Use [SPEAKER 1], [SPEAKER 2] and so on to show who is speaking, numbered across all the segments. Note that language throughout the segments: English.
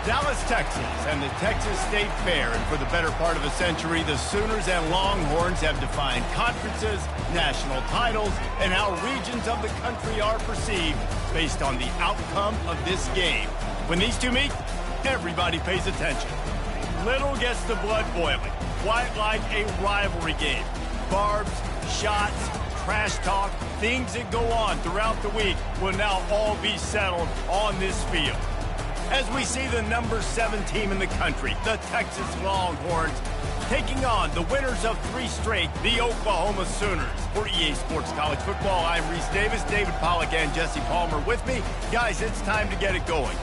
[SPEAKER 1] Dallas, Texas, and the Texas State Fair. And for the better part of a century, the Sooners and Longhorns have defined conferences, national titles, and how regions of the country are perceived based on the outcome of this game. When these two meet, everybody pays attention. Little gets the blood boiling, quite like a rivalry game. Barbs, shots, trash talk, things that go on throughout the week will now all be settled on this field. As we see the number 7 team in the country, the Texas Longhorns, taking on the winners of 3 straight, the Oklahoma Sooners. For EA Sports College Football, I'm Reese Davis, David Pollack, and Jesse Palmer with me. Guys, it's time to get it going.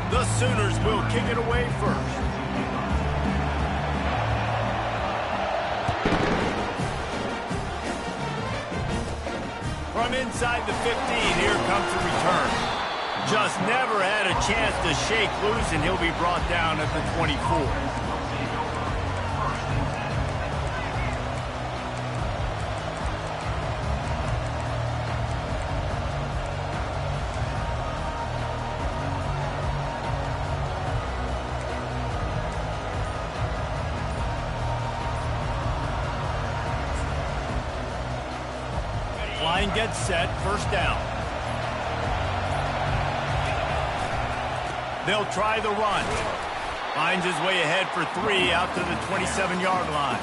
[SPEAKER 1] The Sooners will kick it away first. From inside the 15, here comes the return. Just never had a chance to shake loose, and he'll be brought down at the 24. Line gets set, first down. They'll try the run. Finds his way ahead for 3 out to the 27-yard line.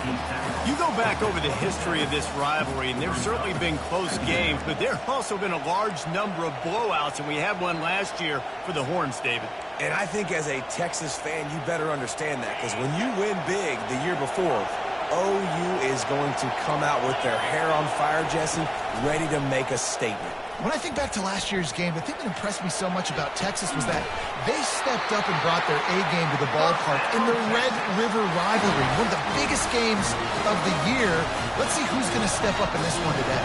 [SPEAKER 1] You go back over the history of this rivalry, and there's certainly been close games, but there have also been a large number of blowouts, and we had one last year for the Horns, David.
[SPEAKER 2] And I think as a Texas fan, you better understand that, because when you win big the year before, OU is going to come out with their hair on fire, Jesse, ready to make a statement.
[SPEAKER 3] When I think back to last year's game, the thing that impressed me so much about Texas was that they stepped up and brought their A game to the ballpark in the Red River rivalry, one of the biggest games of the year. Let's see who's going to step up in this one today.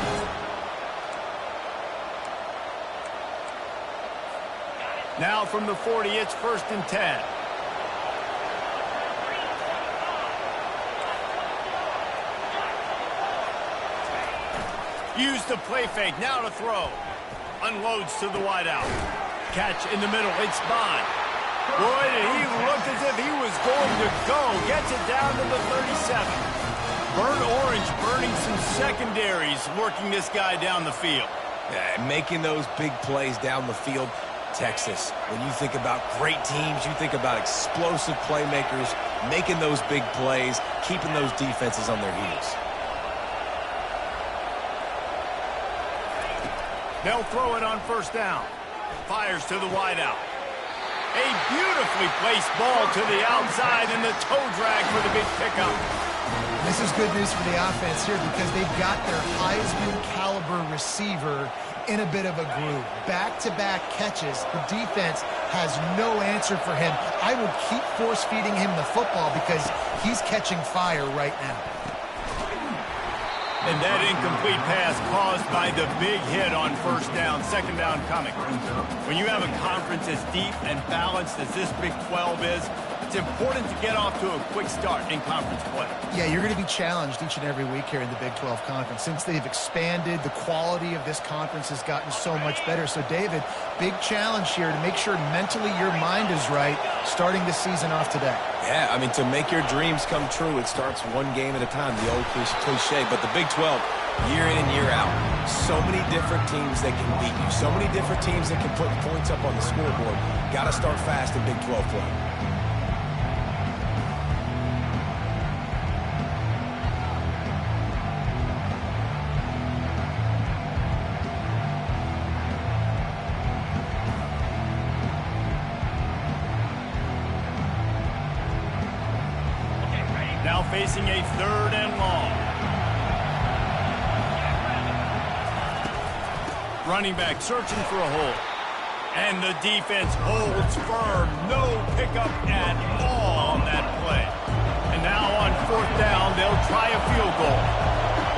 [SPEAKER 1] Now from the 40, it's 1st and 10. Use the play fake, now to throw. Unloads to the wideout. Catch in the middle, it's Bond. Boy, did he look as if he was going to go. Gets it down to the 37. Burnt Orange burning some secondaries, working this guy down the field.
[SPEAKER 2] Yeah, making those big plays down the field. Texas, when you think about great teams, you think about explosive playmakers, making those big plays, keeping those defenses on their heels.
[SPEAKER 1] They'll throw it on 1st down. Fires to the wideout. A beautifully placed ball to the outside and the toe drag for the big pickup.
[SPEAKER 3] This is good news for the offense here because they've got their Heisman caliber receiver in a bit of a groove. Back-to-back catches. The defense has no answer for him. I would keep force-feeding him the football because he's catching fire right now.
[SPEAKER 1] And that incomplete pass caused by the big hit on 1st down, 2nd down coming. When you have a conference as deep and balanced as this Big 12 is, it's important to get off to a quick start in conference play.
[SPEAKER 3] Yeah, you're going to be challenged each and every week here in the Big 12 Conference. Since they've expanded, the quality of this conference has gotten so much better. So, David, big challenge here to make sure mentally your mind is right starting the season off today.
[SPEAKER 2] Yeah, I mean, to make your dreams come true, it starts one game at a time, the old cliche. But the Big 12, year in and year out, so many different teams that can beat you, so many different teams that can put points up on the scoreboard. Got to start fast in Big 12 play.
[SPEAKER 1] Now facing a 3rd and long. Running back searching for a hole. And the defense holds firm. No pickup at all on that play. And now on 4th down, they'll try a field goal.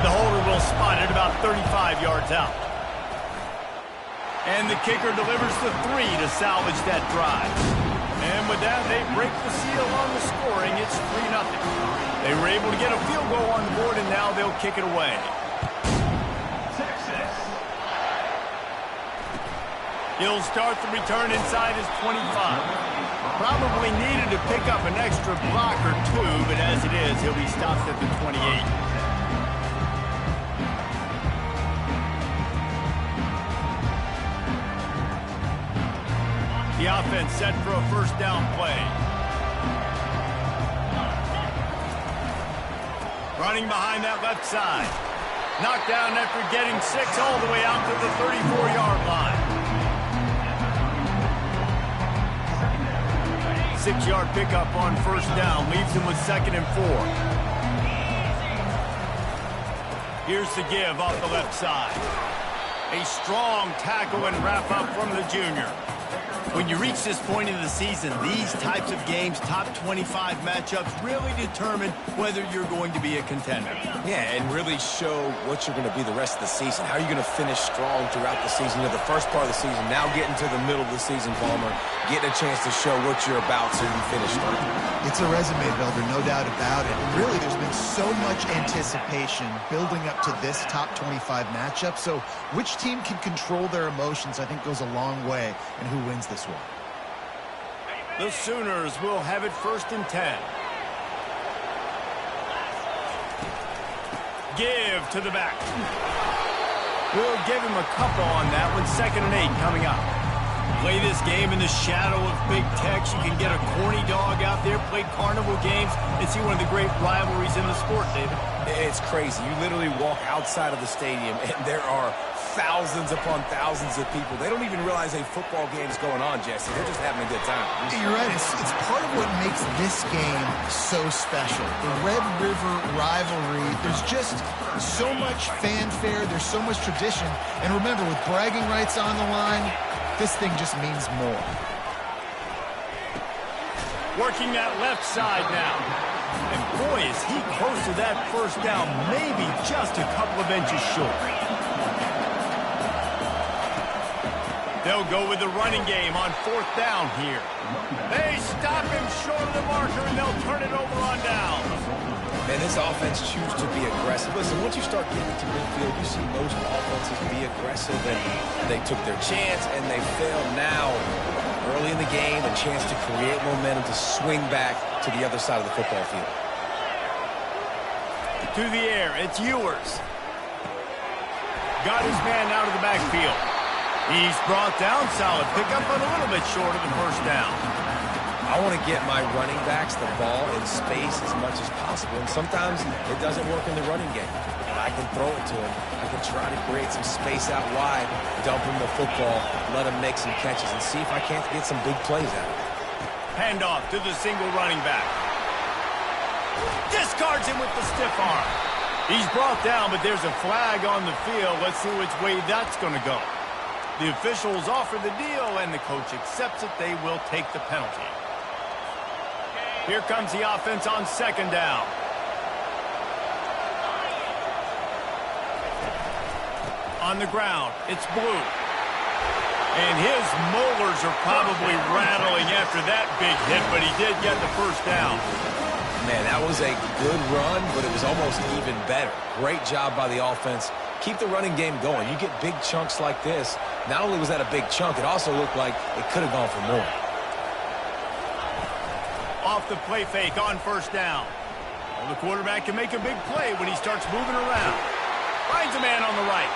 [SPEAKER 1] The holder will spot it about 35 yards out. And the kicker delivers the 3 to salvage that drive. And with that, they break the seal on the scoring. It's 3-0. They were able to get a field goal on the board, and now they'll kick it away. He'll start the return inside his 25. Probably needed to pick up an extra block or two, but as it is, he'll be stopped at the 28. The offense set for a first down play. Running behind that left side. Knocked down after getting 6 all the way out to the 34-yard line. 6-yard pickup on first down. Leaves him with 2nd and 4. Here's the give off the left side. A strong tackle and wrap up from the junior. When you reach this point in the season, these types of games, top 25 matchups, really determine whether you're going to be a contender.
[SPEAKER 2] Yeah, and really show what you're going to be the rest of the season. How are you going to finish strong throughout the season? You know, the first part of the season, now getting to the middle of the season, Palmer, getting a chance to show what you're about so you finish strong.
[SPEAKER 3] It's a resume builder, no doubt about it. And really, there's been so much anticipation building up to this top 25 matchup. So which team can control their emotions, I think, goes a long way in who wins this one.
[SPEAKER 1] The Sooners will have it 1st and 10. Give to the back. We'll give him a couple on that one. 2nd and 8 coming up. Play this game in the shadow of Big Tex. You can get a corny dog out there, play carnival games, and see one of the great rivalries in the sport, David.
[SPEAKER 2] It's crazy. You literally walk outside of the stadium, and there are thousands upon thousands of people. They don't even realize a football game is going on, Jesse. They're just having a good time.
[SPEAKER 3] You're right. It's part of what makes this game so special. The Red River rivalry, there's just so much fanfare. There's so much tradition. And remember, with bragging rights on the line, this thing just means more.
[SPEAKER 1] Working that left side now. And boy, is he close to that first down, maybe just a couple of inches short. They'll go with the running game on 4th down here. They stop him short of the marker, and they'll turn it over on down.
[SPEAKER 2] And this offense chooses to be aggressive. Listen, once you start getting to midfield, you see most offenses be aggressive, and they took their chance, and they failed. Now, early in the game, a chance to create momentum, to swing back to the other side of the football field.
[SPEAKER 1] To the air, it's Ewers. Got his man out of the backfield. He's brought down, solid pickup, but a little bit short of the first down.
[SPEAKER 2] I want to get my running backs the ball in space as much as possible, and sometimes it doesn't work in the running game. I can throw it to him. I can try to create some space out wide, dump him the football, let him make some catches, and see if I can't get some big plays out of it.
[SPEAKER 1] Handoff to the single running back. Discards him with the stiff arm. He's brought down, but there's a flag on the field. Let's see which way that's going to go. The officials offer the deal, and the coach accepts it. They will take the penalty. Here comes the offense on 2nd down. On the ground, it's Blue. And his molars are probably rattling after that big hit, but he did get the first down.
[SPEAKER 2] Man, that was a good run, but it was almost even better. Great job by the offense. Keep the running game going. You get big chunks like this. Not only was that a big chunk, it also looked like it could have gone for more.
[SPEAKER 1] Off the play fake on first down. Well, the quarterback can make a big play when he starts moving around. Finds a man on the right.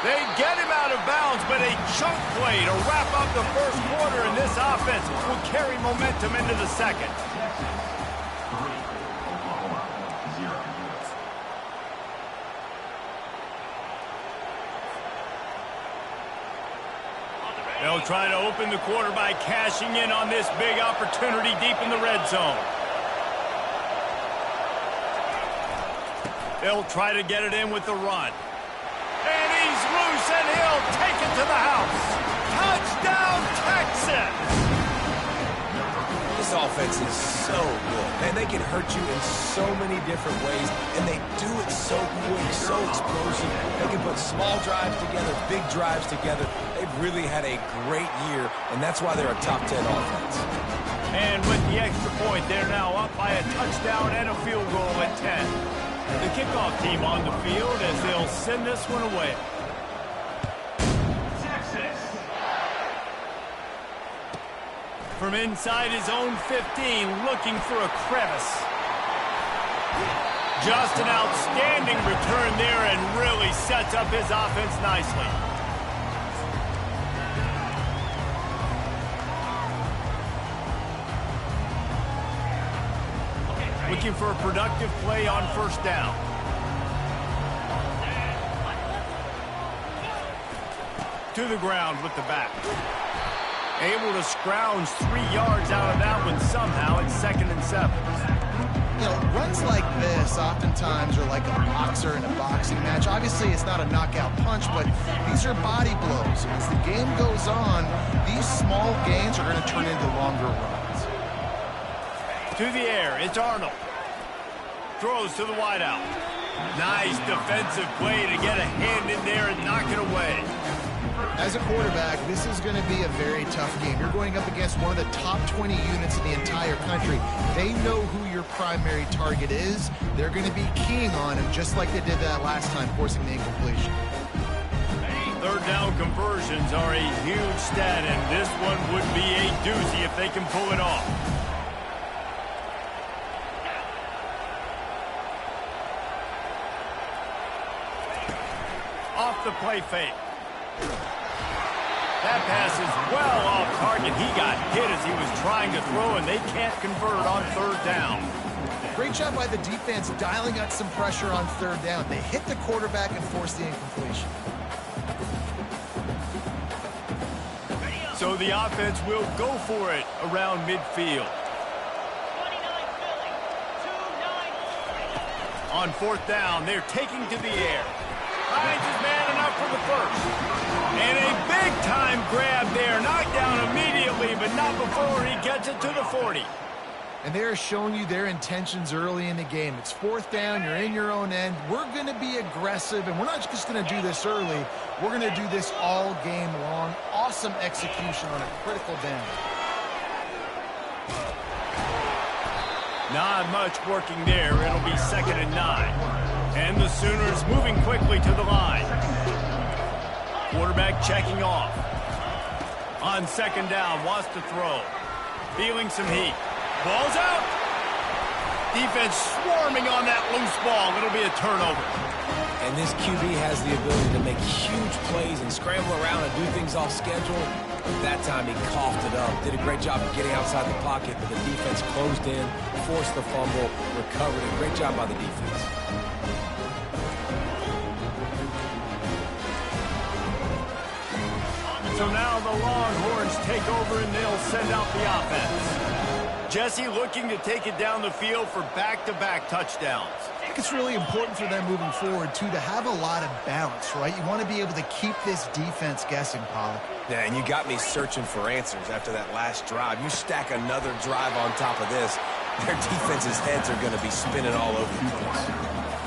[SPEAKER 1] They get him out of bounds, but a chunk play to wrap up the first quarter, and this offense will carry momentum into the second. They'll try to open the quarter by cashing in on this big opportunity deep in the red zone. They'll try to get it in with the run. And he's loose, and he'll take it to the house. Touchdown, Texas!
[SPEAKER 2] This offense is so good. Man, they can hurt you in so many different ways, and they do it so quick, so explosive. They can put small drives together, big drives together. They've really had a great year, and that's why they're a top 10 offense.
[SPEAKER 1] And with the extra point, they're now up by a touchdown and a field goal at 10. The kickoff team on the field as they'll send this one away. Texas. From inside his own 15, looking for a crevice. Just an outstanding return there and really sets up his offense nicely. Looking for a productive play on first down. To the ground with the back. Able to scrounge 3 yards out of that one somehow. It's 2nd and 7.
[SPEAKER 3] You know, runs like this oftentimes are like a boxer in a boxing match. Obviously, it's not a knockout punch, but these are body blows. As the game goes on, these small gains are going to turn into longer runs.
[SPEAKER 1] To the air, it's Arnold. Throws to the wideout. Nice defensive play to get a hand in there and knock it away.
[SPEAKER 3] As a quarterback, this is going to be a very tough game. You're going up against one of the top 20 units in the entire country. They know who your primary target is. They're going to be keying on him just like they did that last time, forcing the incompletion.
[SPEAKER 1] Third down conversions are a huge stat, and this one would be a doozy if they can pull it off. Off the play fake. That pass is well off target. He got hit as he was trying to throw, and they can't convert on third down.
[SPEAKER 3] Great job by the defense dialing out some pressure on third down. They hit the quarterback and forced the incompletion.
[SPEAKER 1] So the offense will go for it around midfield. On fourth down, they're taking to the air. Finds his man enough for the first. And a big-time grab there. Knocked down immediately, but not before he gets it to the 40.
[SPEAKER 3] And they're showing you their intentions early in the game. It's fourth down. You're in your own end. We're going to be aggressive, and we're not just going to do this early. We're going to do this all game long. Awesome execution on a critical down.
[SPEAKER 1] Not much working there. It'll be 2nd and 9. And the Sooners moving quickly to the line. Quarterback checking off. On 2nd down, wants to throw. Feeling some heat. Ball's out. Defense swarming on that loose ball. It'll be a turnover.
[SPEAKER 2] And this QB has the ability to make huge plays and scramble around and do things off schedule. That time he coughed it up. Did a great job of getting outside the pocket, but the defense closed in, forced the fumble, recovered it. Great job by the defense.
[SPEAKER 1] So now the Longhorns take over and they'll send out the offense. Jesse looking to take it down the field for back-to-back touchdowns.
[SPEAKER 3] I think it's really important for them moving forward, too, to have a lot of balance, right? You want to be able to keep this defense guessing, Pollack.
[SPEAKER 2] Yeah, and you got me searching for answers after that last drive. You stack another drive on top of this, their defense's heads are going to be spinning all over the place.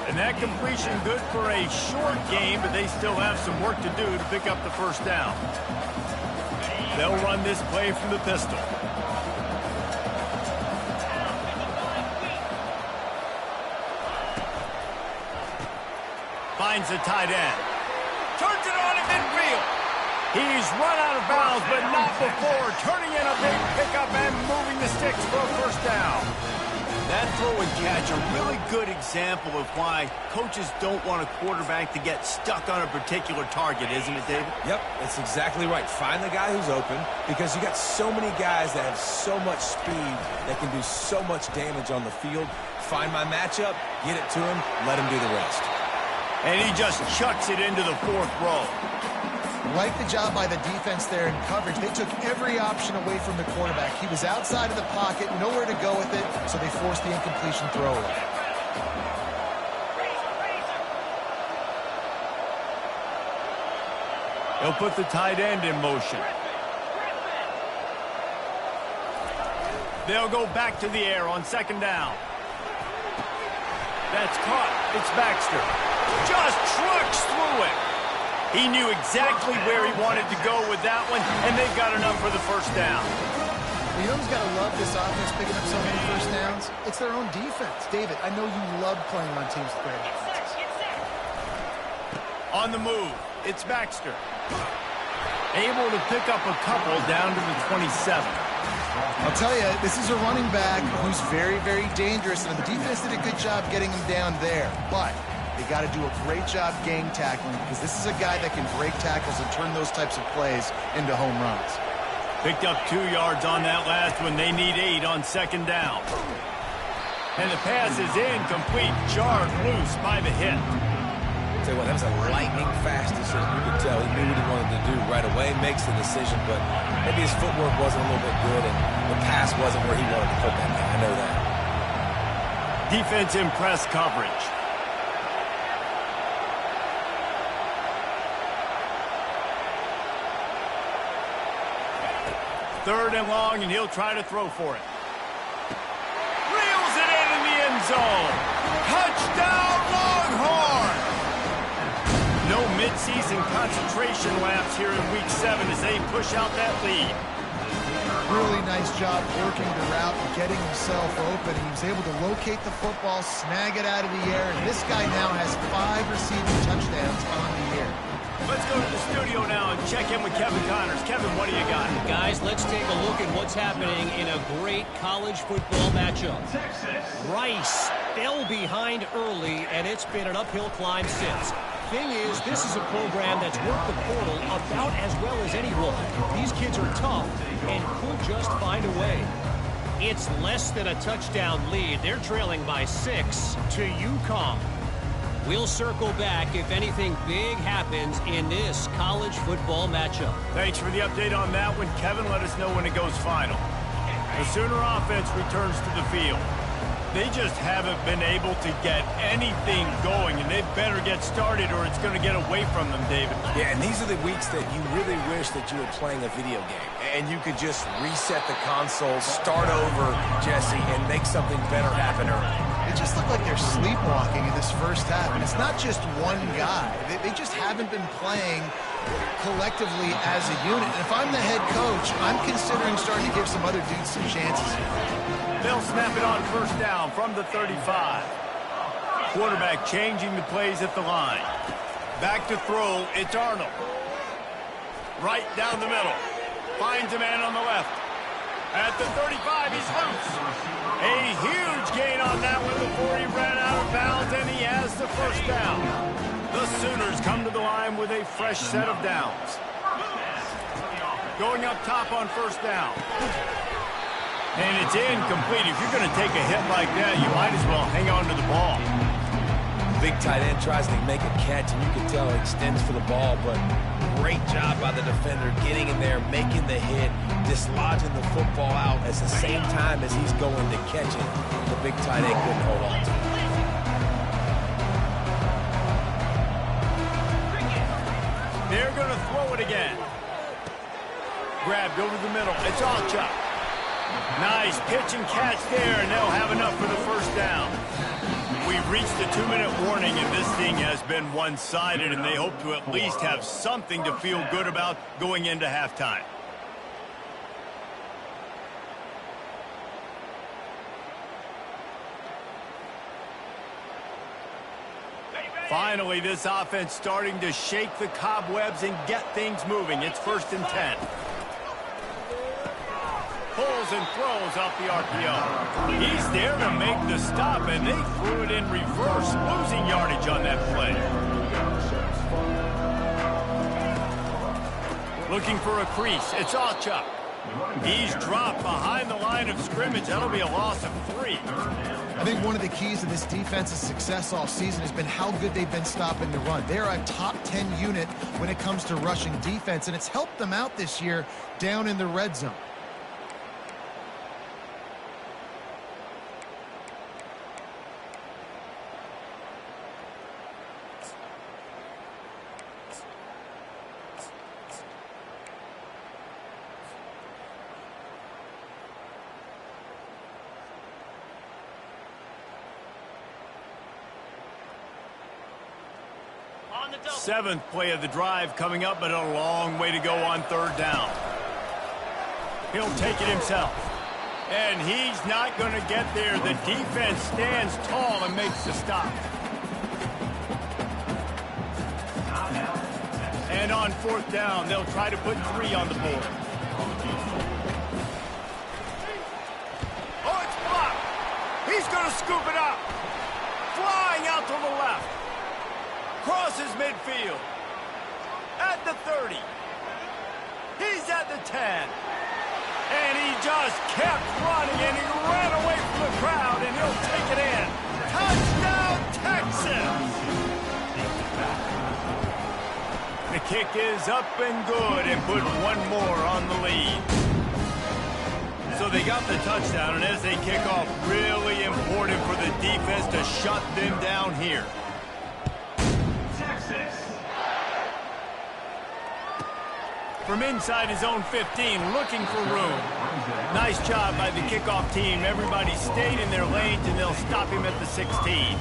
[SPEAKER 1] And that completion good for a short game, but they still have some work to do to pick up the first down. They'll run this play from the pistol. Finds the tight end. Turns it on at midfield. He's run out of bounds, but not before. Turning in a big pickup and moving the sticks for a first down. That throw and catch, a really good example of why coaches don't want a quarterback to get stuck on a particular target, isn't it, David?
[SPEAKER 2] Yep, that's exactly right. Find the guy who's open, because you got so many guys that have so much speed that can do so much damage on the field. Find my matchup, get it to him, let him do the rest.
[SPEAKER 1] And he just chucks it into the fourth row.
[SPEAKER 3] Like the job by the defense there in coverage. They took every option away from the quarterback. He was outside of the pocket, nowhere to go with it, so they forced the incompletion throw away.
[SPEAKER 1] He'll put the tight end in motion. They'll go back to the air on second down. That's caught. It's Baxter. Just trucks through it. He knew exactly where he wanted to go with that one, and they've got enough for the first down.
[SPEAKER 3] You know who's got to love this offense picking up so many first downs? It's their own defense. David, I know you love playing on teams with great offenses.
[SPEAKER 1] On the move, it's Baxter. Able to pick up a couple down to the 27.
[SPEAKER 3] I'll tell you, this is a running back who's very, very dangerous, and the defense did a good job getting him down there. But they got to do a great job gang tackling because this is a guy that can break tackles and turn those types of plays into home runs.
[SPEAKER 1] Picked up 2 yards on that last one. They need 8 on second down. And the pass is incomplete. Jarred loose by the hit.
[SPEAKER 2] Tell you what, that was a lightning-fast decision. You could tell he knew what he wanted to do right away, makes the decision, but maybe his footwork wasn't a little bit good, and the pass wasn't where he wanted to put that guy. I know that.
[SPEAKER 1] Defense in press coverage. Third and long, and he'll try to throw for it. Reels it in the end zone. Touchdown, Longhorn! No midseason concentration laps here in Week 7 as they push out that lead.
[SPEAKER 3] Really nice job working the route and getting himself open. He was able to locate the football, snag it out of the air, and this guy now has 5 receiving touchdowns on the year.
[SPEAKER 1] Let's go to the studio now and check in with Kevin Connors. Kevin, what do you got?
[SPEAKER 4] Guys, let's take a look at what's happening in a great college football matchup. Rice fell behind early, and it's been an uphill climb since. Thing is, this is a program that's worked the portal about as well as anyone. These kids are tough and could just find a way. It's less than a touchdown lead. They're trailing by 6 to UConn. We'll circle back if anything big happens in this college football matchup.
[SPEAKER 1] Thanks for the update on that one, Kevin. Let us know when it goes final. The Sooner offense returns to the field. They just haven't been able to get anything going, and they better get started or it's going to get away from them, David.
[SPEAKER 2] Yeah, and these are the weeks that you really wish that you were playing a video game, and you could just reset the console, start over, Jesse, and make something better happen early.
[SPEAKER 3] It just looked like they're sleepwalking in this first half, and it's not just one guy. They just haven't been playing collectively as a unit. And if I'm the head coach, I'm considering starting to give some other dudes some chances here.
[SPEAKER 1] They'll snap it on first down from the 35. Quarterback changing the plays at the line. Back to throw, it's Arnold. Right down the middle. Finds a man on the left. At the 35, he's loose. A huge gain on that one before he ran out of bounds, and he has the first down. The Sooners come to the line with a fresh set of downs. Going up top on first down. And it's incomplete. If you're going to take a hit like that, you might as well hang on to the ball.
[SPEAKER 2] Big tight end tries to make a catch, and you can tell he extends for the ball, but great job by the defender getting in there, making the hit, dislodging the football out at the same time as he's going to catch it. The big tight end couldn't hold on to it.
[SPEAKER 1] They're going to throw it again. Grabbed over the middle. It's Alchuk. Nice pitch and catch there, and they'll have enough for the first down. We've reached the 2-minute warning, and this thing has been one-sided, and they hope to at least have something to feel good about going into halftime. Finally, this offense starting to shake the cobwebs and get things moving. It's 1st and 10. Pulls and throws off the RPO. He's there to make the stop, and they threw it in reverse, losing yardage on that play. Looking for a crease. It's Alchuk. He's dropped behind the line of scrimmage. That'll be a loss of 3.
[SPEAKER 3] I think one of the keys to this defense's success all season has been how good they've been stopping the run. They're a top 10 unit when it comes to rushing defense, and it's helped them out this year down in the red zone.
[SPEAKER 1] Seventh play of the drive coming up, but a long way to go on 3rd down. He'll take it himself. And he's not going to get there. The defense stands tall and makes the stop. And on fourth down, they'll try to put 3 on the board. Oh, it's blocked. He's going to scoop it up. Flying out to the left. Crosses midfield. At the 30. He's at the 10. And he just kept running, and he ran away from the crowd, and he'll take it in. Touchdown, Texas! The kick is up and good, and put 1 more on the lead. So they got the touchdown, and as they kick off, really important for the defense to shut them down here. From inside his own 15, looking for room. Nice job by the kickoff team. Everybody stayed in their lanes, and they'll stop him at the 16.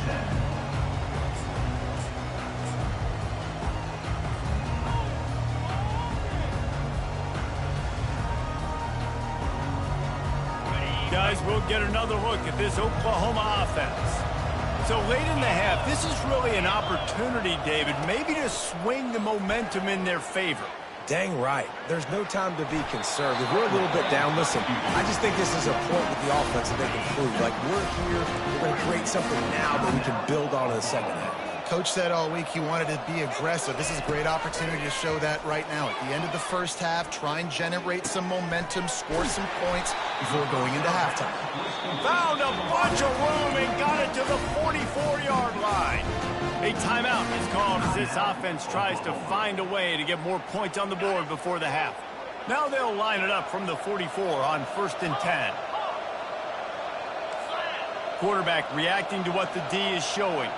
[SPEAKER 1] Guys, we'll get another look at this Oklahoma offense. So late in the half, this is really an opportunity, David, maybe to swing the momentum in their favor.
[SPEAKER 2] Dang right. There's no time to be conservative. We're a little bit down. Listen, I just think this is a point with the offense that they can prove. Like, we're here, we're going to create something now that we can build on in the second half.
[SPEAKER 3] Coach said all week he wanted to be aggressive. This is a great opportunity to show that right now. At the end of the first half, try and generate some momentum, score some points before going into halftime.
[SPEAKER 1] Found a bunch of room and got it to the 44-yard line. A timeout is called as this offense tries to find a way to get more points on the board before the half. Now they'll line it up from the 44 on 1st and 10. Quarterback reacting to what the D is showing.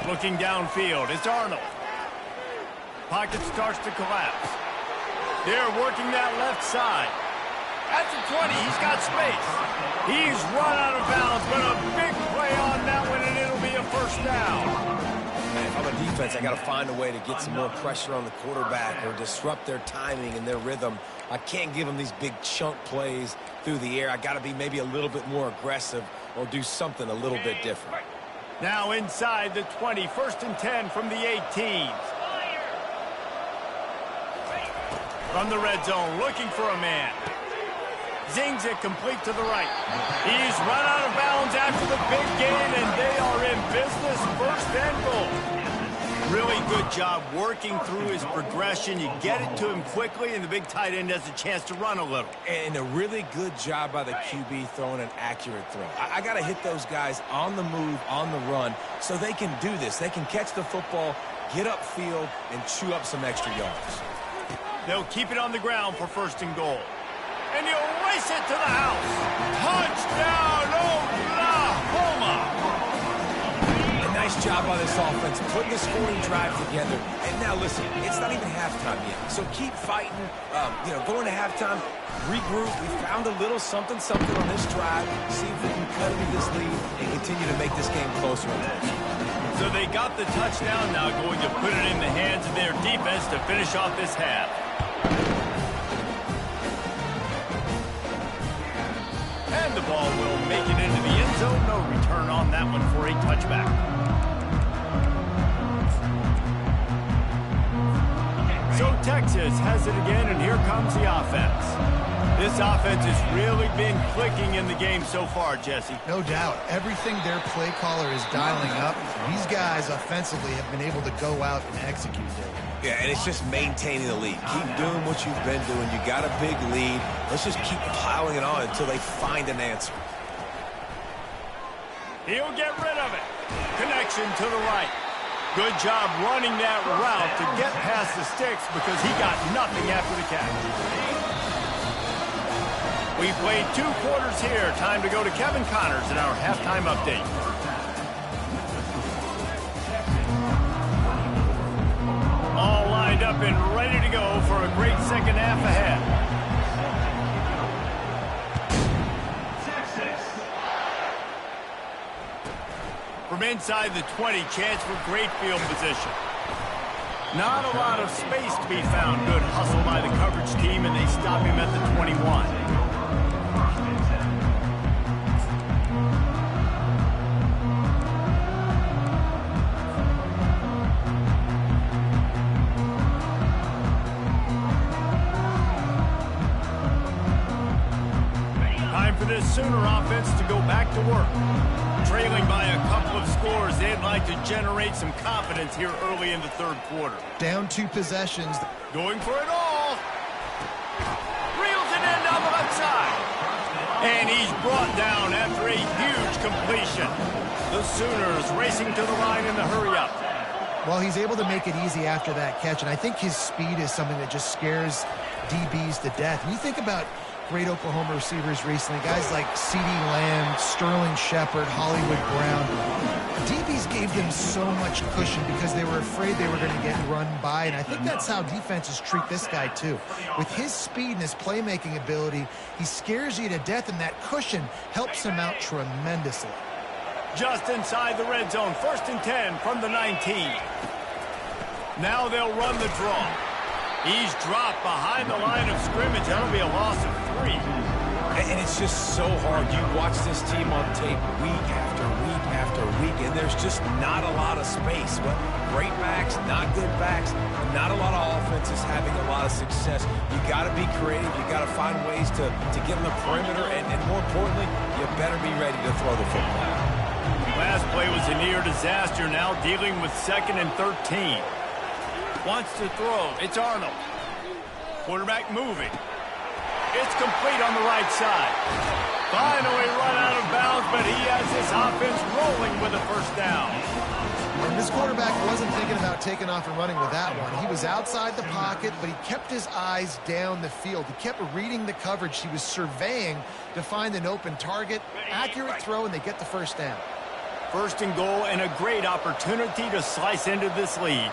[SPEAKER 1] Looking downfield, it's Arnold. Pocket starts to collapse. They're working that left side. At the 20, he's got space. He's run out of bounds, but a big play on that one, and it'll be a first down.
[SPEAKER 2] Man, if I'm a defense, I got to find a way to get some more pressure on the quarterback or disrupt their timing and their rhythm. I can't give them these big chunk plays through the air. I got to be maybe a little bit more aggressive or do something a little bit different.
[SPEAKER 1] Now inside the 20, 1st and 10 from the 18. From the red zone, looking for a man. Zings it complete to the right. He's run out of bounds after the big gain, and they are in business, 1st and goal. Really good job working through his progression. You get it to him quickly, and the big tight end has a chance to run a little.
[SPEAKER 2] And a really good job by the QB throwing an accurate throw. I got to hit those guys on the move, on the run, so they can do this. They can catch the football, get upfield, and chew up some extra yards.
[SPEAKER 1] They'll keep it on the ground for 1st and goal. And he'll race it to the house. Touchdown, Oklahoma!
[SPEAKER 2] A nice job by this offense, putting the scoring drive together. And now, listen, it's not even halftime yet. So keep fighting, going to halftime, regroup. We found a little something on this drive. See if we can cut into this lead and continue to make this game closer and closer.
[SPEAKER 1] So they got the touchdown, now going to put it in the hands of their defense to finish off this half. And the ball will make it into the end zone. No return on that one for a touchback. So Texas has it again, and here comes the offense. This offense has really been clicking in the game so far, Jesse.
[SPEAKER 3] No doubt. Everything their play caller is dialing up, these guys offensively have been able to go out and execute it.
[SPEAKER 2] Yeah, and it's just maintaining the lead. Keep doing what you've been doing. You got a big lead. Let's just keep piling it on until they find an answer.
[SPEAKER 1] He'll get rid of it. Connection to the right. Good job running that route to get past the sticks because he got nothing after the catch. We played 2 quarters here. Time to go to Kevin Connors in our halftime update. All lined up and ready to go for a great second half ahead. From inside the 20, chance for great field position. Not a lot of space to be found. Good hustle by the coverage team, and they stop him at the 21. Sooner offense to go back to work. Trailing by a couple of scores, they'd like to generate some confidence here early in the third quarter.
[SPEAKER 3] Down 2 possessions.
[SPEAKER 1] Going for it all. Reels it in down the left side. And he's brought down after a huge completion. The Sooners racing to the line in the hurry-up.
[SPEAKER 3] Well, he's able to make it easy after that catch, and I think his speed is something that just scares DBs to death. And you think about great Oklahoma receivers recently, guys like CeeDee Lamb, Sterling Shepard, Hollywood Brown. DBs gave them so much cushion because they were afraid they were going to get run by, and I think that's how defenses treat this guy too. With his speed and his playmaking ability, he scares you to death, and that cushion helps him out tremendously.
[SPEAKER 1] Just inside the red zone, 1st and 10 from the 19. Now they'll run the draw. He's dropped behind the line of scrimmage. That'll be a loss of 3.
[SPEAKER 2] And it's just so hard. You watch this team on tape week after week after week, and there's just not a lot of space. But great backs, not good backs, not a lot of offenses having a lot of success. You got to be creative. You got to find ways to get on the perimeter, and more importantly, you better be ready to throw the football.
[SPEAKER 1] Last play was a near disaster. Now dealing with 2nd and 13. Wants to throw. It's Arnold. Quarterback moving. It's complete on the right side. Finally run out of bounds, but he has this offense rolling with a 1st down.
[SPEAKER 3] And this quarterback wasn't thinking about taking off and running with that one. He was outside the pocket, but he kept his eyes down the field. He kept reading the coverage. He was surveying to find an open target. Accurate throw, and they get the 1st down.
[SPEAKER 1] 1st and goal, and a great opportunity to slice into this lead.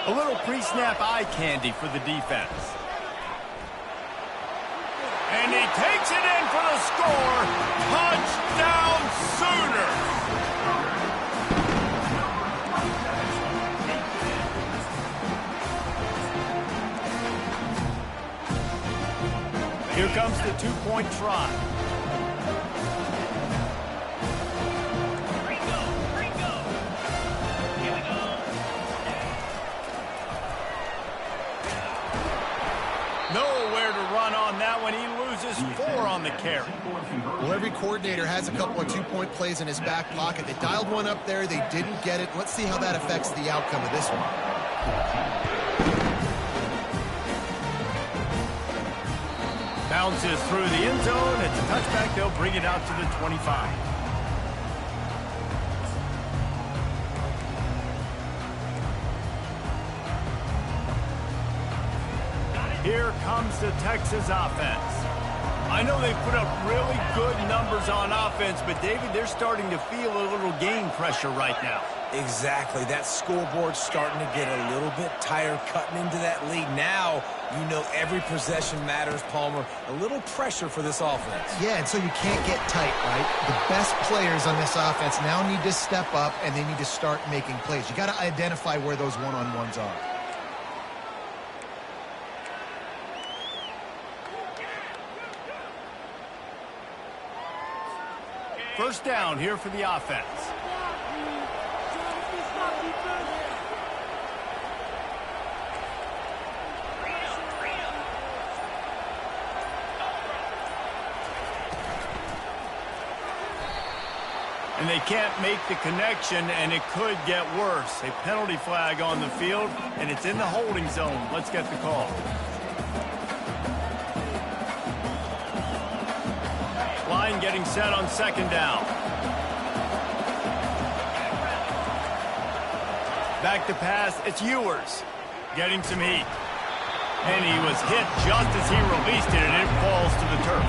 [SPEAKER 1] A little pre-snap eye candy for the defense. And he takes it in for the score. Touchdown Sooners! Here comes the 2-point try. Nowhere to run on that one. He loses 4 on the carry.
[SPEAKER 3] Well, every coordinator has a couple of 2-point plays in his back pocket. They dialed one up there. They didn't get it. Let's see how that affects the outcome of this one.
[SPEAKER 1] Bounces through the end zone. It's a touchback. They'll bring it out to the 25. Here comes the Texas offense. I know they put up really good numbers on offense, but David, they're starting to feel a little game pressure right now.
[SPEAKER 2] Exactly. That scoreboard's starting to get a little bit tired cutting into that lead. Now, you know every possession matters, Palmer. A little pressure for this offense.
[SPEAKER 3] Yeah, and so you can't get tight, right? The best players on this offense now need to step up, and they need to start making plays. You got to identify where those one-on-ones are.
[SPEAKER 1] 1st down here for the offense. And they can't make the connection, and it could get worse. A penalty flag on the field, and it's in the holding zone. Let's get the call. Line getting set on 2nd down. Back to pass, it's Ewers. Getting some heat. And he was hit just as he released it, and it falls to the turf.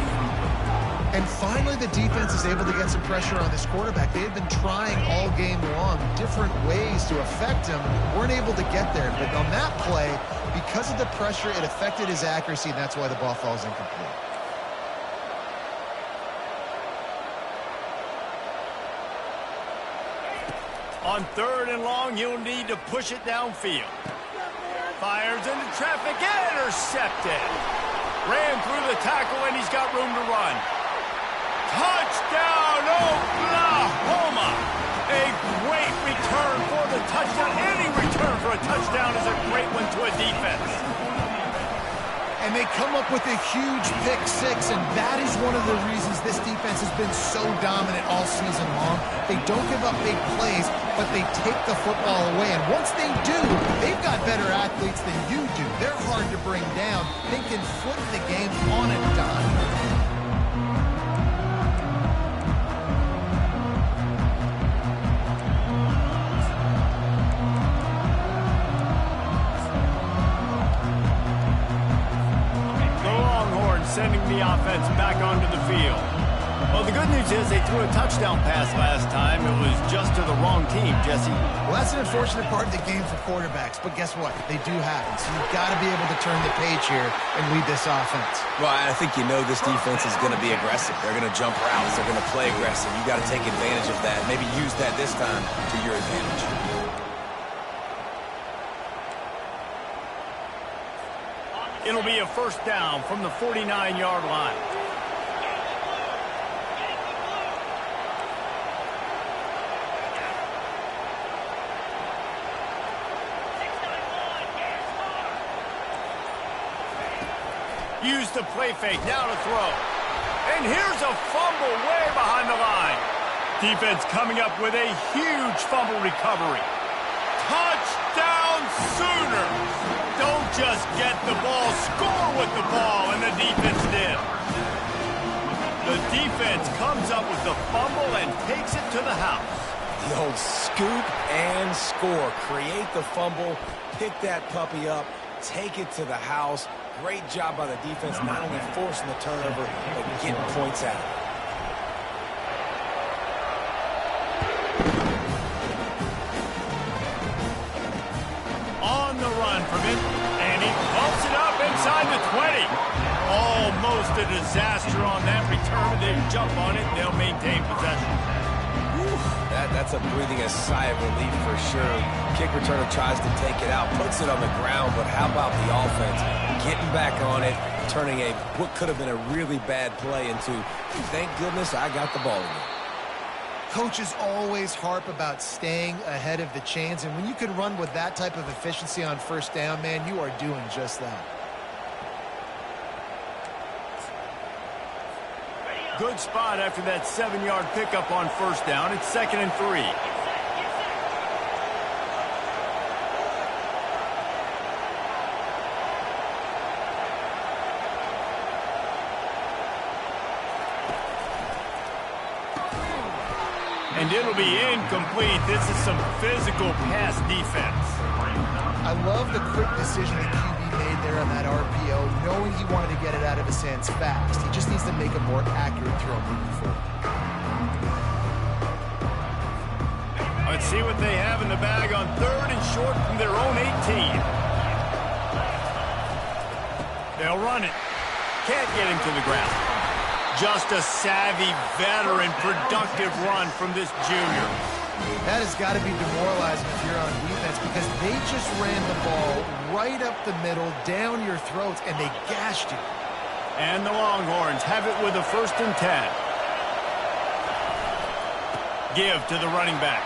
[SPEAKER 3] And finally, the defense is able to get some pressure on this quarterback. They had been trying all game long different ways to affect him. Weren't able to get there. But on that play, because of the pressure, it affected his accuracy, and that's why the ball falls incomplete.
[SPEAKER 1] On 3rd and long, you'll need to push it downfield. Fires into traffic, intercepted. Ran through the tackle, and he's got room to run. Touchdown, Oklahoma! A great return for the touchdown. Any return for a touchdown is a great one to a defense.
[SPEAKER 3] And they come up with a huge pick six, and that is one of the reasons this defense has been so dominant all season long. They don't give up big plays, but they take the football away. And once they do, they've got better athletes than you do. They're hard to bring down. They can flip the game on a dime.
[SPEAKER 1] Sending the offense back onto the field. Well, the good news is they threw a touchdown pass last time. It was just to the wrong team, Jesse.
[SPEAKER 3] Well, that's an unfortunate part of the game for quarterbacks, but guess what? They do happen, so you've got to be able to turn the page here and lead this offense.
[SPEAKER 2] Well, I think you know this defense is going to be aggressive. They're going to jump routes. They're going to play aggressive. You got to take advantage of that. Maybe use that this time to your advantage.
[SPEAKER 1] It'll be a first down from the 49-yard line. Use the play fake, now to throw. And here's a fumble way behind the line. Defense coming up with a huge fumble recovery. Touchdown Sooners! Don't just get the ball, score with the ball, and the defense did. The defense comes up with the fumble and takes it to the house.
[SPEAKER 2] The old scoop and score. Create the fumble, pick that puppy up, take it to the house. Great job by the defense, not only forcing the turnover, but getting points out of it.
[SPEAKER 1] On the run from it, and he bumps it up inside the 20. Almost a disaster on that return. They jump on it, and they'll maintain possession.
[SPEAKER 2] That's a breathing a sigh of relief for sure. Kick returner tries to take it out, puts it on the ground, but how about the offense getting back on it, turning what could have been a really bad play into, thank goodness I got the ball again.
[SPEAKER 3] Coaches always harp about staying ahead of the chains, and when you can run with that type of efficiency on first down, man, you are doing just that.
[SPEAKER 1] Good spot after that 7-yard pickup on first down. It's 2nd and 3. And it'll be incomplete. This is some physical pass defense.
[SPEAKER 3] I love the quick decision the QB made there on that RPO, knowing he wanted to get it out of his hands fast. He just needs to make a more accurate throw moving forward.
[SPEAKER 1] Let's see what they have in the bag on 3rd and short from their own 18. They'll run it. Can't get him to the ground. Just a savvy, veteran, productive run from this junior.
[SPEAKER 3] That has got to be demoralizing if you're on defense, because they just ran the ball right up the middle, down your throats, and they gashed you.
[SPEAKER 1] And the Longhorns have it with a 1st and 10. Give to the running back.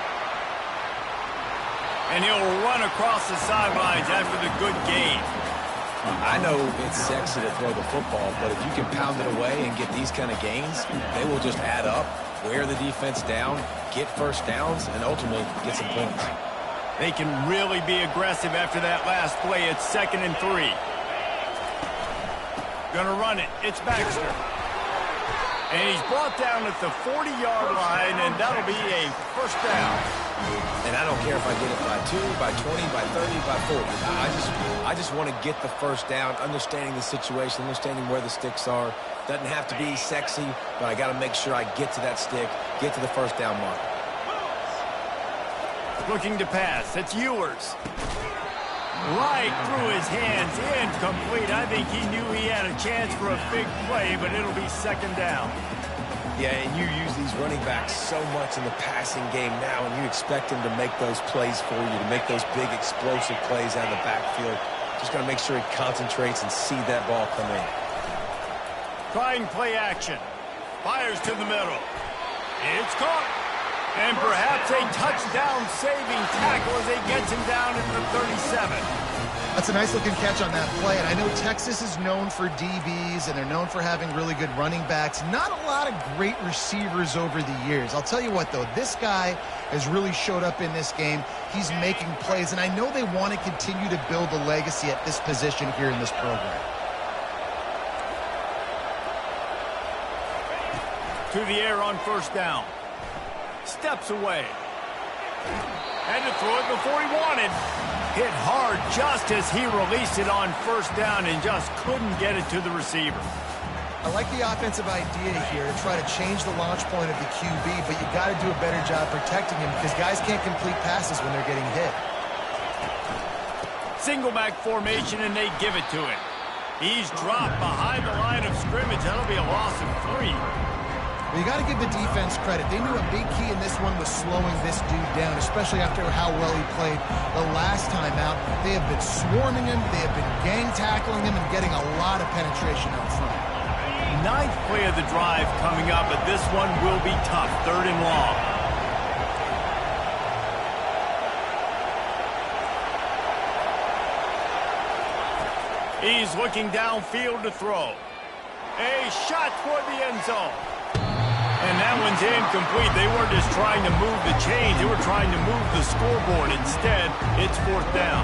[SPEAKER 1] And he'll run across the sidelines after the good gain.
[SPEAKER 2] I know it's sexy to throw the football, but if you can pound it away and get these kind of gains, they will just add up, wear the defense down, get first downs, and ultimately get some points.
[SPEAKER 1] They can really be aggressive after that last play. It's 2nd and 3. Gonna run it. It's Baxter. And he's brought down at the 40-yard line, and that'll be a first down.
[SPEAKER 2] And I don't care if I get it by 2, by 20, by 30, by 40. I just want to get the first down, understanding the situation, understanding where the sticks are. Doesn't have to be sexy, but I got to make sure I get to that stick, get to the first down mark.
[SPEAKER 1] Looking to pass. It's Ewers. Right through his hands, incomplete. I think he knew he had a chance for a big play, but it'll be 2nd down.
[SPEAKER 2] Yeah, and you use these running backs so much in the passing game now, and you expect them to make those plays for you, to make those big explosive plays out of the backfield. Just got to make sure he concentrates and see that ball come in.
[SPEAKER 1] Trying play action. Fires to the middle. It's caught. And perhaps a touchdown-saving tackle as he gets him down at the 37.
[SPEAKER 3] That's a nice-looking catch on that play, and I know Texas is known for DBs, and they're known for having really good running backs. Not a lot of great receivers over the years. I'll tell you what, though, this guy has really showed up in this game. He's making plays, and I know they want to continue to build a legacy at this position here in this program.
[SPEAKER 1] To the air on first down. Steps away. Had to throw it before he wanted. Hit hard just as he released it on first down and just couldn't get it to the receiver.
[SPEAKER 3] I like the offensive idea here to try to change the launch point of the QB, but you got to do a better job protecting him because guys can't complete passes when they're getting hit.
[SPEAKER 1] Single back formation, and they give it to him. He's dropped behind the line of scrimmage. That'll be a loss of 3.
[SPEAKER 3] Well, you got to give the defense credit. They knew a big key in this one was slowing this dude down, especially after how well he played the last time out. They have been swarming him, they have been gang tackling him, and getting a lot of penetration up front.
[SPEAKER 1] 9th play of the drive coming up, but this one will be tough. 3rd and long. He's looking downfield to throw. A shot toward the end zone. And that one's incomplete. They weren't just trying to move the chains. They were trying to move the scoreboard. Instead, it's 4th down.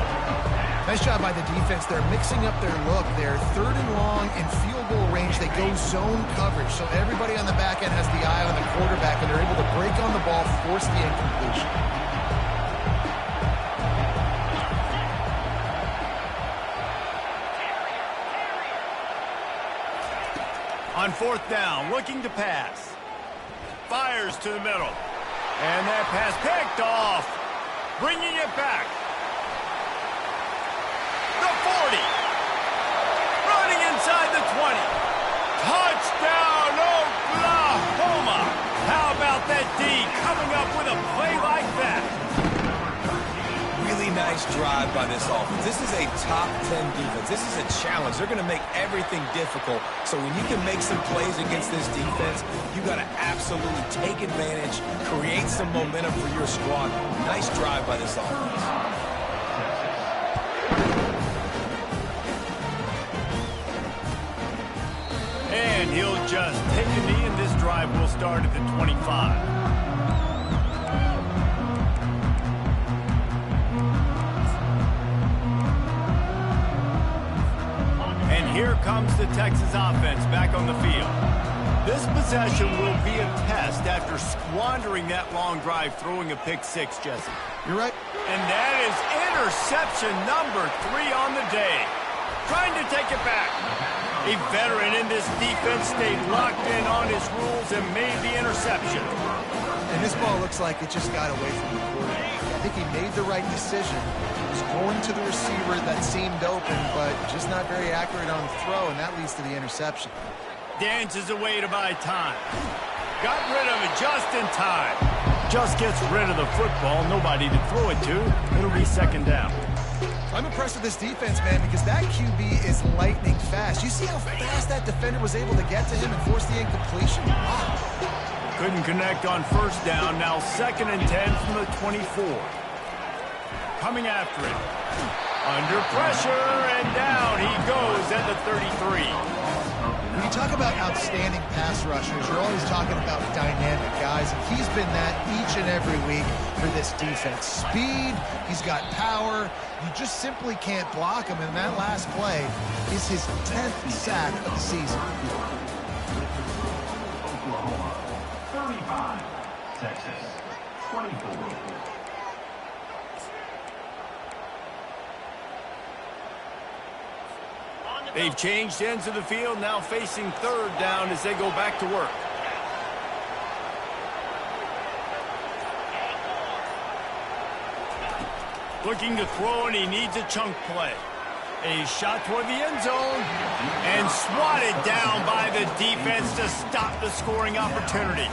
[SPEAKER 3] Nice job by the defense. They're mixing up their look. They're 3rd and long in field goal range. They go zone coverage. So everybody on the back end has the eye on the quarterback, and they're able to break on the ball, force the incompletion.
[SPEAKER 1] On 4th down, looking to pass. Fires to the middle. And that pass picked off. Bringing it back. The 40. Running inside the 20. Touchdown, Oklahoma. How about that D coming up with a play like that?
[SPEAKER 2] Really nice drive by this offense. This is a top 10 defense. This is a challenge. They're going to make everything difficult. So when you can make some plays against this defense, you got to absolutely take advantage, create some momentum for your squad. Nice drive by this offense.
[SPEAKER 1] And he'll just take a knee, and this drive will start at the 25. Here comes the Texas offense back on the field. This possession will be a test after squandering that long drive, throwing a pick 6, Jesse.
[SPEAKER 3] You're right.
[SPEAKER 1] And that is interception number 3 on the day. Trying to take it back. A veteran in this defense stayed locked in on his rules and made the interception.
[SPEAKER 3] And this ball looks like it just got away from the quarterback. I think he made the right decision. He was going to the receiver that seemed open, but just not very accurate on the throw, and that leads to the interception.
[SPEAKER 1] Dances away to buy time. Got rid of it just in time. Just gets rid of the football. Nobody to throw it to. It'll be 2nd down.
[SPEAKER 3] I'm impressed with this defense, man, because that QB is lightning fast. You see how fast that defender was able to get to him and force the incompletion? Wow.
[SPEAKER 1] Couldn't connect on 1st down. Now 2nd and 10 from the 24. Coming after it. Under pressure, and down he goes at the 33.
[SPEAKER 3] When you talk about outstanding pass rushers, you're always talking about dynamic guys, and he's been that each and every week for this defense. Speed, he's got power. You just simply can't block him, and that last play is his 10th sack of the season.
[SPEAKER 5] 35, Texas, 24.
[SPEAKER 1] They've changed ends of the field, now facing 3rd down as they go back to work. Looking to throw, and he needs a chunk play. A shot toward the end zone, and swatted down by the defense to stop the scoring opportunity.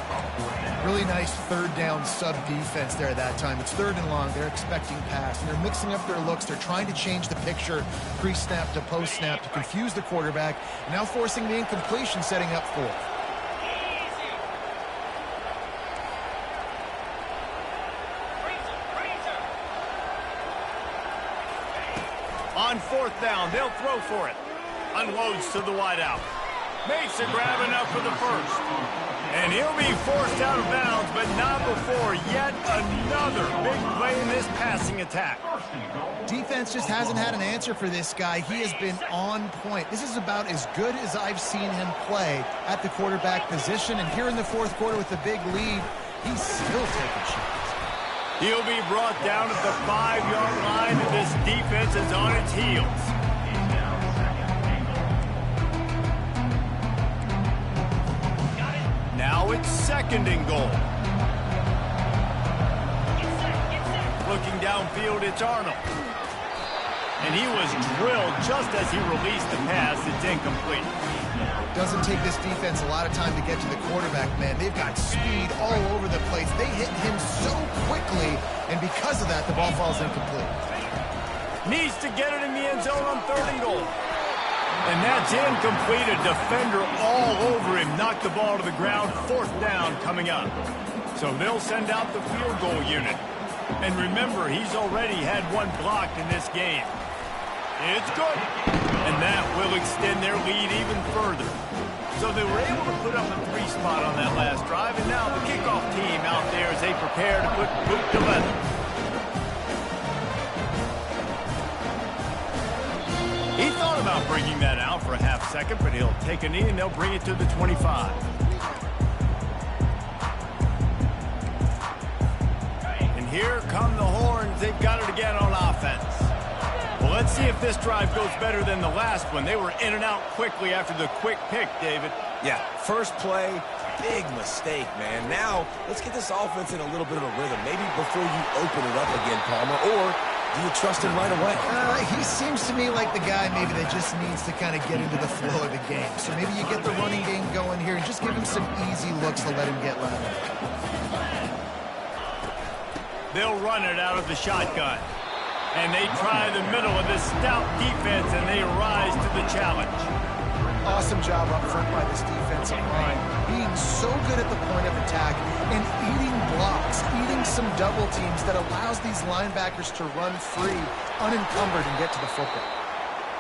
[SPEAKER 3] Really nice 3rd down sub-defense there at that time. It's 3rd and long. They're expecting pass, and they're mixing up their looks. They're trying to change the picture pre-snap to post-snap to confuse the quarterback, now forcing the incompletion, setting up 4th.
[SPEAKER 1] On fourth down, they'll throw for it. Unloads to the wideout. Makes a grab enough for the first. And he'll be forced out of bounds, but not before yet another big play in this passing attack.
[SPEAKER 3] Defense just hasn't had an answer for this guy. He has been on point. This is about as good as I've seen him play at the quarterback position. And here in the fourth quarter with the big lead, he's still taking shots.
[SPEAKER 1] He'll be brought down at the 5-yard line, and this defense is on its heels. Now it's second and goal. Looking downfield, it's Arnold. And he was drilled just as he released the pass. It's incomplete.
[SPEAKER 3] Doesn't take this defense a lot of time to get to the quarterback, man. They've got speed all over the place. They hit him so quickly, and because of that, the ball falls incomplete.
[SPEAKER 1] Needs to get it in the end zone on third and goal. And that's incomplete. A defender all over him. Knocked the ball to the ground. Fourth down coming up. So they'll send out the field goal unit. And remember, he's already had one blocked in this game. It's good. And that will extend their lead even further. So they were able to put up a 3-spot on that last drive. And now the kickoff team out there as they prepare to put boot to leather. He thought about bringing that out for a half second, but he'll take a knee and they'll bring it to the 25. And here come the horns. They've got it again on offense. Well, let's see if this drive goes better than the last one. They were in and out quickly after the quick pick, David.
[SPEAKER 2] Yeah, first play, big mistake, man. Now, let's get this offense in a little bit of a rhythm. Maybe before you open it up again, Palmer, or do you trust him right away?
[SPEAKER 3] He seems to me like the guy maybe that just needs to kind of get into the flow of the game. So maybe you get the running game going here and just give him some easy looks to let him get level.
[SPEAKER 1] They'll run it out of the shotgun. And they try the middle of this stout defense, and they rise to the challenge.
[SPEAKER 3] Awesome job up front by this defensive line. Being so good at the point of attack and eating blocks, eating some double teams that allows these linebackers to run free, unencumbered, and get to the football.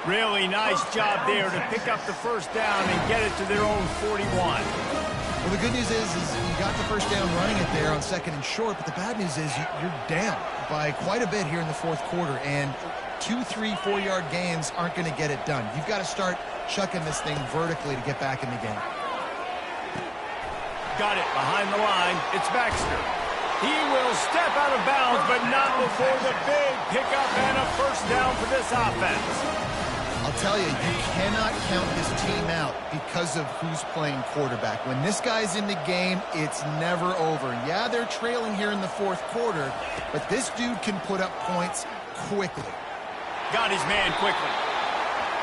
[SPEAKER 1] Really nice job there to pick up the first down and get it to their own 41.
[SPEAKER 3] Well, the good news is you got the first down running it there on second and short, but the bad news is you're down by quite a bit here in the fourth quarter, and 2, 3, 4-yard gains aren't going to get it done. You've got to start chucking this thing vertically to get back in the game.
[SPEAKER 1] Got it behind the line. It's Baxter. He will step out of bounds, but not before the big pickup and a first down for this offense.
[SPEAKER 3] I'll tell you, you cannot count this team out because of who's playing quarterback. When this guy's in the game, it's never over. Yeah, they're trailing here in the fourth quarter, but this dude can put up points quickly.
[SPEAKER 1] Got his man quickly.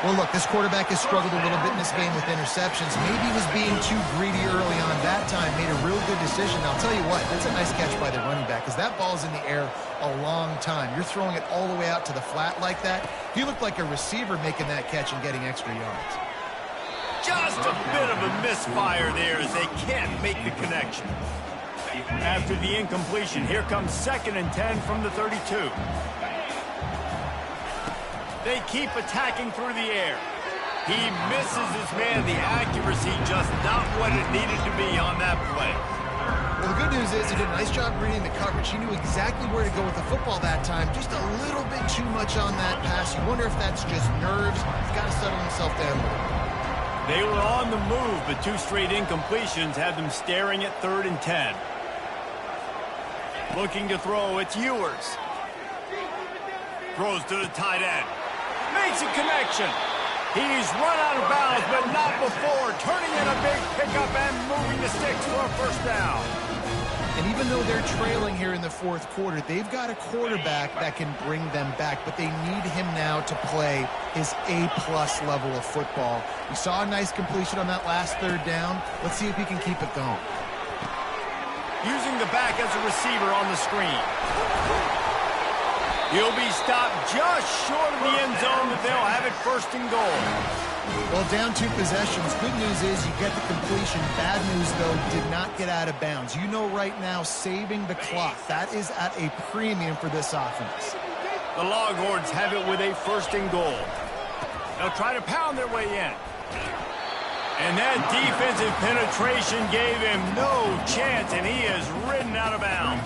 [SPEAKER 3] Well, look, this quarterback has struggled a little bit in this game with interceptions. Maybe he was being too greedy early on. That time made a real good decision. I'll tell you what, that's a nice catch by the running back because that ball's in the air a long time. You're throwing it all the way out to the flat like that. He looked like a receiver making that catch and getting extra yards.
[SPEAKER 1] Just a bit of a misfire there as they can't make the connection. After the incompletion, here comes 2nd and 10 from the 32. They keep attacking through the air. He misses his man. The accuracy just not what it needed to be on that play.
[SPEAKER 3] Well, the good news is he did a nice job reading the coverage. He knew exactly where to go with the football that time. Just a little bit too much on that pass. You wonder if that's just nerves. He's got to settle himself down a little.
[SPEAKER 1] They were on the move, but 2 straight incompletions had them staring at 3rd and 10. Looking to throw, it's Ewers. Throws to the tight end. Makes a connection. He's run out of bounds, but not before. Turning in a big pickup and moving the sticks for a first down.
[SPEAKER 3] And even though they're trailing here in the fourth quarter, they've got a quarterback that can bring them back, but they need him now to play his A-plus level of football. We saw a nice completion on that last 3rd down. Let's see if he can keep it going.
[SPEAKER 1] Using the back as a receiver on the screen. He'll be stopped just short of the end zone, but they'll have it 1st and goal.
[SPEAKER 3] Well, down 2 possessions. Good news is you get the completion. Bad news, though, did not get out of bounds. You know right now, saving the clock. That is at a premium for this offense.
[SPEAKER 1] The Longhorns have it with a 1st and goal. They'll try to pound their way in. And that defensive penetration gave him no chance, and he is ridden out of bounds.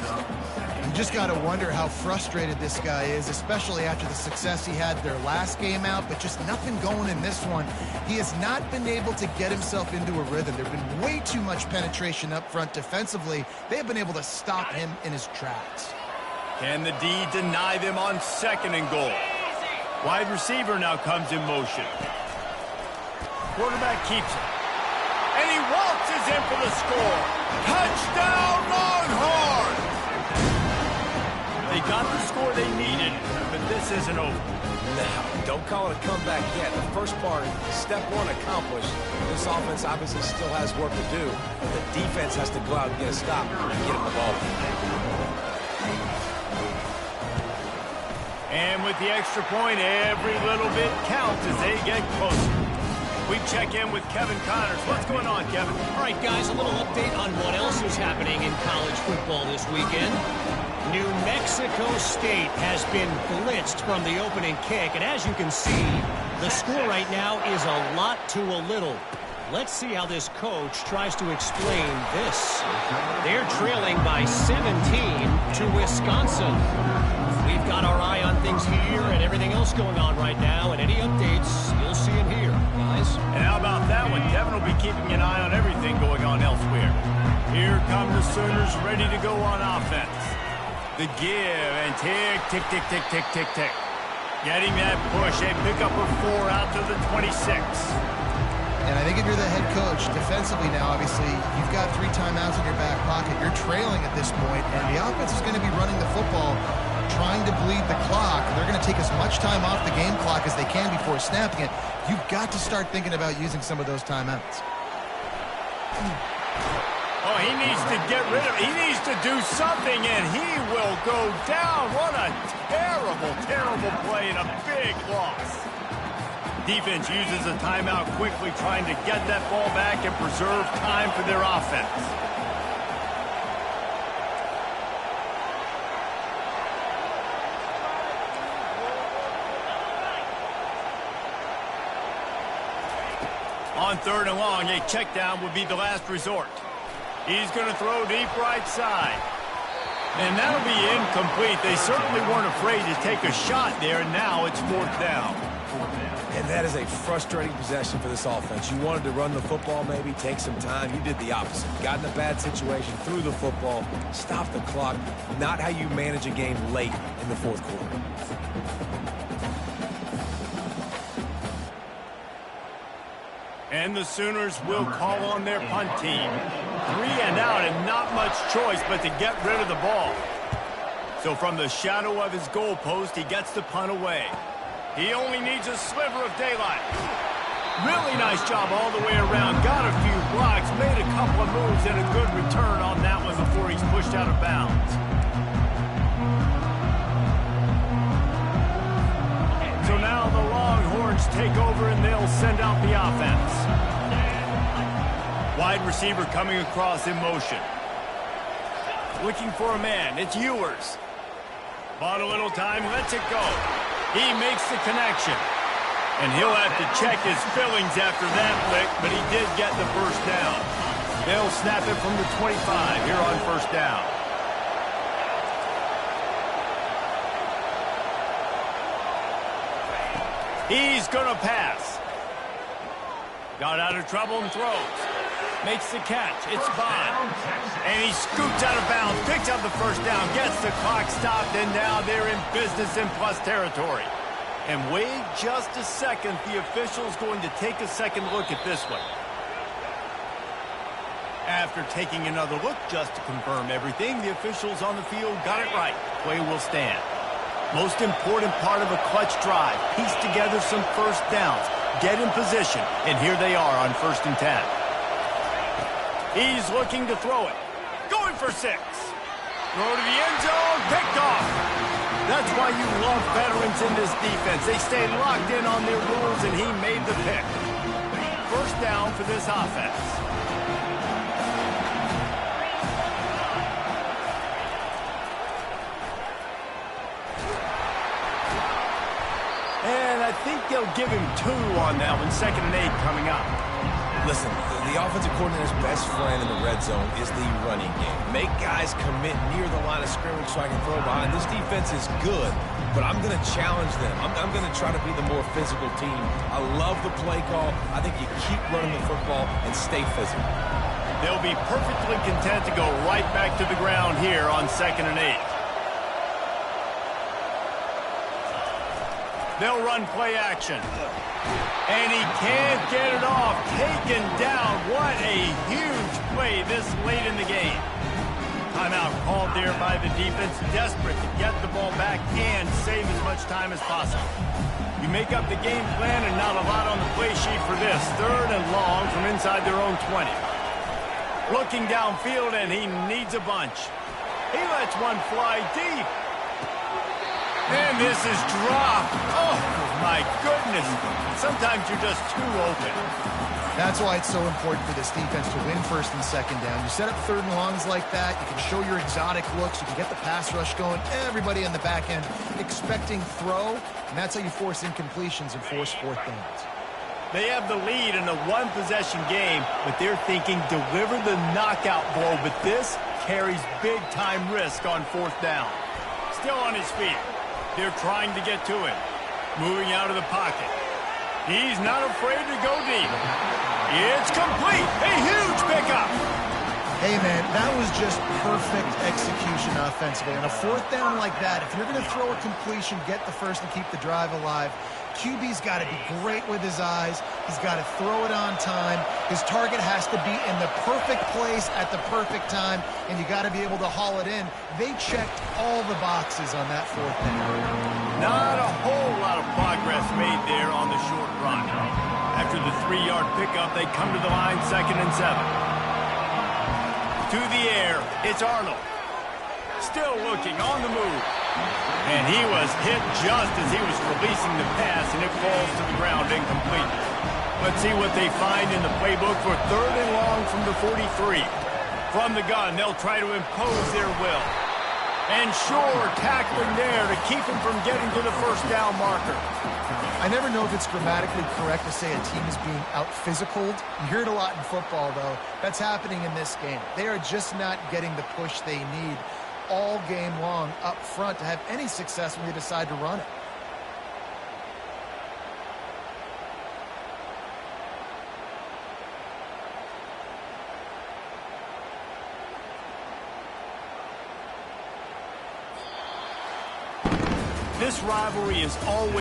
[SPEAKER 3] You just got to wonder how frustrated this guy is, especially after the success he had their last game out, but just nothing going in this one. He has not been able to get himself into a rhythm. There's been way too much penetration up front defensively. They've been able to stop him in his tracks.
[SPEAKER 1] Can the D deny them on 2nd and goal? Wide receiver now comes in motion. Quarterback keeps it. And he waltzes in for the score. Touchdown, Longhorns! They got the score they needed, but this isn't over.
[SPEAKER 2] No, don't call it a comeback yet. The first part, step 1 accomplished. This offense obviously still has work to do. The defense has to go out and get a stop and get him the ball.
[SPEAKER 1] And with the extra point, every little bit counts as they get closer. We check in with Kevin Connors. What's going on, Kevin?
[SPEAKER 4] All right, guys, a little update on what else is happening in college football this weekend. New Mexico State has been blitzed from the opening kick, and as you can see, the score right now is a lot to a little. Let's see how this coach tries to explain this. They're trailing by 17 to Wisconsin. We've got our eye on things here and everything else going on right now, and any updates you'll see in here, guys.
[SPEAKER 1] And how about that one? Kevin will be keeping an eye on everything going on elsewhere. Here come the Sooners ready to go on offense. The give and tick, tick, tick, tick, tick, tick, tick. Getting that push. They pick up a 4 out to the 26.
[SPEAKER 3] And I think if you're the head coach, defensively now, obviously, you've got 3 timeouts in your back pocket. You're trailing at this point, and the offense is going to be running the football, trying to bleed the clock. They're going to take as much time off the game clock as they can before snapping it. You've got to start thinking about using some of those timeouts.
[SPEAKER 1] Oh, he needs to get rid of it. He needs to do something, and he will go down. What a terrible, terrible play and a big loss. Defense uses a timeout quickly, trying to get that ball back and preserve time for their offense. On 3rd and long, a check down would be the last resort. He's going to throw deep right side. And that'll be incomplete. They certainly weren't afraid to take a shot there, and now it's 4th down.
[SPEAKER 2] And that is a frustrating possession for this offense. You wanted to run the football, maybe take some time. You did the opposite. Got in a bad situation, threw the football, stopped the clock. Not how you manage a game late in the 4th quarter.
[SPEAKER 1] And the Sooners will call on their punt team. 3 and out and not much choice but to get rid of the ball. So from the shadow of his goalpost, he gets the punt away. He only needs a sliver of daylight. Really nice job all the way around. Got a few blocks, made a couple of moves, and a good return on that one before he's pushed out of bounds. So now the Longhorns take over and they'll send out the offense. Wide receiver coming across in motion. Looking for a man. It's Ewers. Bought a little time, lets it go. He makes the connection. And he'll have to check his fillings after that lick, but he did get the first down. They'll snap it from the 25 here on 1st down. He's going to pass. Got out of trouble and throws. Makes the catch. It's Bond. And he scoots out of bounds, picks up the first down, gets the clock stopped, and now they're in business in plus territory. And wait just a second. The official's going to take a second look at this one. After taking another look just to confirm everything, the officials on the field got it right. Play will stand. Most important part of a clutch drive. Piece together some first downs. Get in position. And here they are on 1st and 10. He's looking to throw it. Going for 6. Throw to the end zone. Picked off. That's why you love veterans in this defense. They stay locked in on their rules, and he made the pick. 1st down for this offense. they'll give him 2 on that one. 2nd and 8 coming up.
[SPEAKER 2] Listen, the offensive coordinator's best friend in the red zone is the running game. Make guys commit near the line of scrimmage so I can throw behind. This defense is good, but I'm going to challenge them. I'm going to try to be the more physical team. I love the play call. I think you keep running the football and stay physical.
[SPEAKER 1] They'll be perfectly content to go right back to the ground here on 2nd and 8. They'll run play action. And he can't get it off. Taken down. What a huge play this late in the game. Timeout called there by the defense. Desperate to get the ball back and save as much time as possible. You make up the game plan and not a lot on the play sheet for this. 3rd and long from inside their own 20. Looking downfield, and he needs a bunch. He lets one fly deep. And this is dropped. Oh, my goodness. Sometimes you're just too open.
[SPEAKER 3] That's why it's so important for this defense to win 1st and 2nd down. You set up 3rd and longs like that. You can show your exotic looks. You can get the pass rush going. Everybody on the back end expecting throw, and that's how you force incompletions and force 4th downs.
[SPEAKER 1] They have the lead in a one-possession game, but they're thinking deliver the knockout blow, but this carries big-time risk on 4th down. Still on his feet. They're trying to get to him. Moving out of the pocket. He's not afraid to go deep. It's complete. A huge pickup.
[SPEAKER 3] Hey, man, that was just perfect execution offensively. On a 4th down like that, if you're going to throw a completion, get the first and keep the drive alive, QB's got to be great with his eyes. He's got to throw it on time. His target has to be in the perfect place at the perfect time, and you got to be able to haul it in. They checked all the boxes on that 4th down.
[SPEAKER 1] Not a whole lot of progress made there on the short run. After the 3-yard pickup, they come to the line 2nd and 7. To the air, it's Arnold. Still looking on the move. And he was hit just as he was releasing the pass, and it falls to the ground incomplete. Let's see what they find in the playbook for 3rd and long from the 43. From the gun, they'll try to impose their will. And sure, tackling there to keep him from getting to the 1st down marker.
[SPEAKER 3] I never know if it's grammatically correct to say a team is being out-physicaled. You hear it a lot in football, though. That's happening in this game. They are just not getting the push they need all game long up front to have any success when they decide to run it.
[SPEAKER 1] This rivalry is always